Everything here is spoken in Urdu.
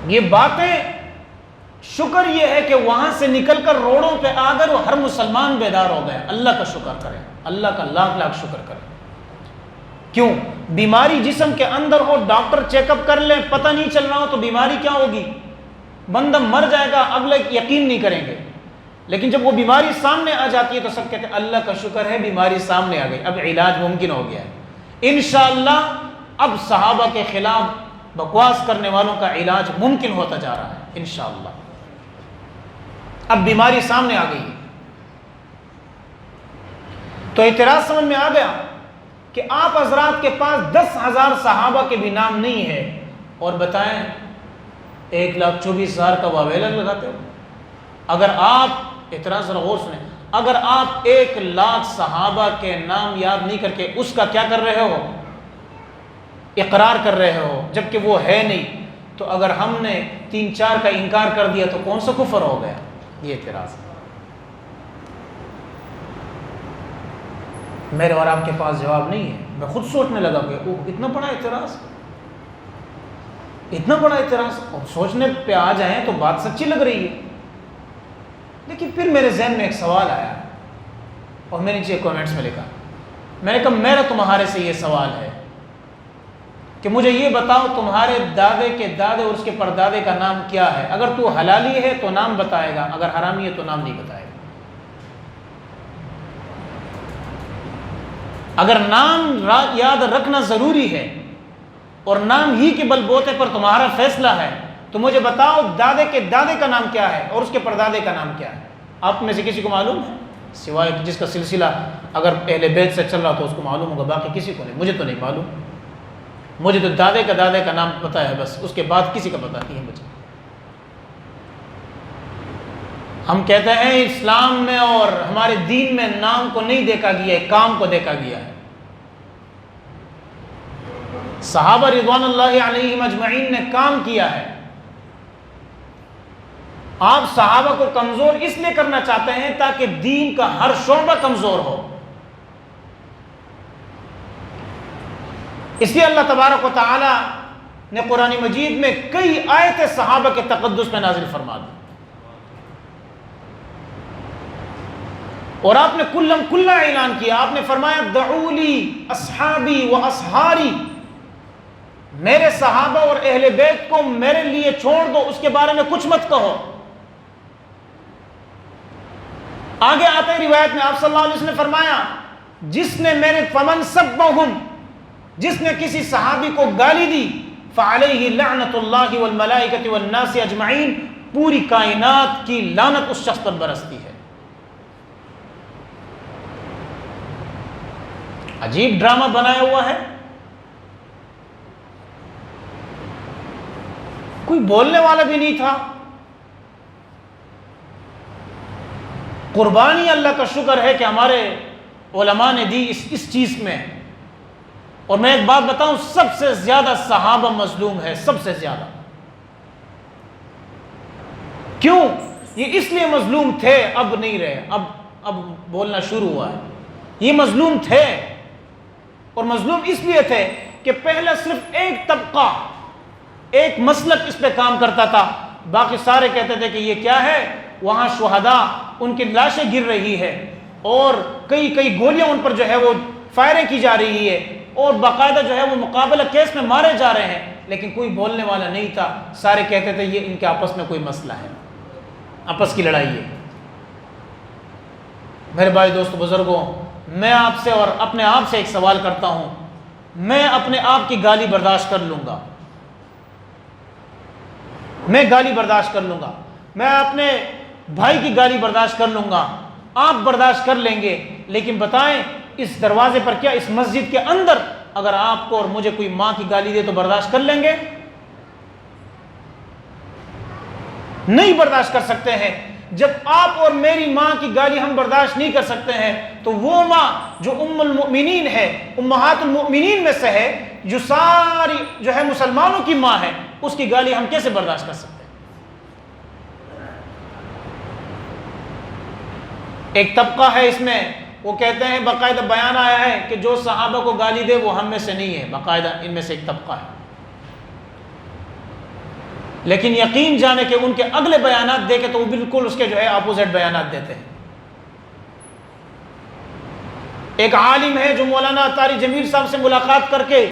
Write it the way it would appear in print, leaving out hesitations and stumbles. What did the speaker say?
یہ باتیں، شکر یہ ہے کہ وہاں سے نکل کر روڈوں پہ آ کر ہر مسلمان بیدار ہو گئے. اللہ کا شکر کریں، اللہ کا لاکھ لاکھ شکر کریں. کیوں؟ بیماری جسم کے اندر ہو، ڈاکٹر چیک اپ کر لیں، پتہ نہیں چل رہا ہو تو بیماری کیا ہوگی، بندہ مر جائے گا، اگلے یقین نہیں کریں گے. لیکن جب وہ بیماری سامنے آ جاتی ہے تو سب کہتے ہیں اللہ کا شکر ہے بیماری سامنے آ گئی، اب علاج ممکن ہو گیا ہے. انشاءاللہ اب صحابہ کے خلاف بکواس کرنے والوں کا علاج ممکن ہوتا جا رہا ہے انشاءاللہ. اب بیماری سامنے آ گئی ہے. تو اعتراض سمجھ میں آ گیا کہ آپ حضرات کے پاس 10,000 صحابہ کے بھی نام نہیں ہے اور بتائیں 1,24,000 کا واویلا لگاتے ہو. اگر آپ، اعتراض ذرا غور سنیں، اگر آپ 1,00,000 صحابہ کے نام یاد نہیں کر کے اس کا کیا کر رہے ہو، اقرار کر رہے ہو، جبکہ وہ ہے نہیں، تو اگر ہم نے 3-4 کا انکار کر دیا تو کون سا کفر ہو گیا؟ یہ اعتراض ہے. میرے اور آپ کے پاس جواب نہیں ہے. میں خود سوچنے لگا کہ اتنا بڑا اعتراض، اتنا بڑا اعتراض، اور سوچنے پہ آ جائیں تو بات سچی لگ رہی ہے. لیکن پھر میرے ذہن میں ایک سوال آیا اور میں نے نیچے کامنٹس میں لکھا، میں نے کہا میرا تمہارے سے یہ سوال ہے کہ مجھے یہ بتاؤ تمہارے دادے کے دادے اور اس کے پردادے کا نام کیا ہے؟ اگر تو حلالی ہے تو نام بتائے گا، اگر حرامی ہے تو نام نہیں بتائے گا. اگر نام یاد رکھنا ضروری ہے اور نام ہی کے بل بوتے پر تمہارا فیصلہ ہے تو مجھے بتاؤ دادے کے دادے کا نام کیا ہے اور اس کے پردادے کا نام کیا ہے؟ آپ میں سے کسی کو معلوم ہے؟ سوائے جس کا سلسلہ اگر اہل بیت سے چل رہا تو اس کو معلوم ہوگا، باقی کسی کو نہیں. مجھے تو نہیں معلوم. مجھے تو دادے کا دادے کا نام پتہ ہے بس، اس کے بعد کسی کا پتہ نہیں ہے مجھے. ہم کہتے ہیں اسلام میں اور ہمارے دین میں نام کو نہیں دیکھا گیا ہے، کام کو دیکھا گیا ہے. صحابہ رضوان اللہ علیہم اجمعین نے کام کیا ہے. آپ صحابہ کو کمزور اس لیے کرنا چاہتے ہیں تاکہ دین کا ہر شعبہ کمزور ہو. اس لیے اللہ تبارک و تعالی نے قرآن مجید میں کئی آیتیں صحابہ کے تقدس میں نازل فرما دی. اور آپ نے کلم کلہ اعلان کیا، آپ نے فرمایا دعوا لی اصحابی و اصہاری، میرے صحابہ اور اہل بیت کو میرے لیے چھوڑ دو، اس کے بارے میں کچھ مت کہو. آگے آتے ہیں روایت میں آپ صلی اللہ علیہ وسلم نے فرمایا جس نے میرے فمن سبہم، جس نے کسی صحابی کو گالی دی فعلیہ لعنت اللہ والملائکۃ والناس اجمعین، پوری کائنات کی لعنت اس شخص پر برستی ہے. عجیب ڈرامہ بنایا ہوا ہے. کوئی بولنے والا بھی نہیں تھا. قربانی اللہ کا شکر ہے کہ ہمارے علماء نے دی اس چیز میں. اور میں ایک بات بتاؤں، سب سے زیادہ صحابہ مظلوم ہے، سب سے زیادہ. کیوں؟ یہ اس لیے مظلوم تھے، اب نہیں رہے، اب بولنا شروع ہوا ہے. یہ مظلوم تھے اور مظلوم اس لیے تھے کہ پہلے صرف ایک طبقہ، ایک مسلک اس پہ کام کرتا تھا، باقی سارے کہتے تھے کہ یہ کیا ہے، وہاں شہداء ان کی لاشیں گر رہی ہے اور کئی گولیاں ان پر جو ہے وہ فائریں کی جا رہی ہے اور باقاعدہ جو ہے وہ مقابلہ کیس میں مارے جا رہے ہیں، لیکن کوئی بولنے والا نہیں تھا. سارے کہتے تھے یہ ان کے آپس میں کوئی مسئلہ ہے، آپس کی لڑائی ہے. میرے بھائی دوستو بزرگوں، میں آپ سے اور اپنے آپ سے ایک سوال کرتا ہوں. میں اپنے آپ کی گالی برداشت کر لوں گا، میں گالی برداشت کر لوں گا، میں اپنے بھائی کی گالی برداشت کر لوں گا، آپ برداشت کر لیں گے. لیکن بتائیں اس دروازے پر کیا اس مسجد کے اندر اگر آپ کو اور مجھے کوئی ماں کی گالی دے تو برداشت کر لیں گے؟ نہیں برداشت کر سکتے ہیں. جب آپ اور میری ماں کی گالی ہم برداشت نہیں کر سکتے ہیں تو وہ ماں جو ام المؤمنین ہے، امہات المؤمنین میں سے ہے، جو ساری جو ہے مسلمانوں کی ماں ہے، اس کی گالی ہم کیسے برداشت کر سکتے ہیں؟ ایک طبقہ ہے اس میں، وہ کہتے ہیں باقاعدہ بیان آیا ہے کہ جو صحابہ کو گالی دے وہ ہم میں سے نہیں ہے، باقاعدہ ان میں سے ایک طبقہ ہے. لیکن یقین جانے کہ ان کے اگلے بیانات دیکھے تو وہ بالکل اس کے جو ہے اپوزٹ بیانات دیتے ہیں۔ ایک عالم ہے جو مولانا طارق جمیل صاحب سے ملاقات کر کے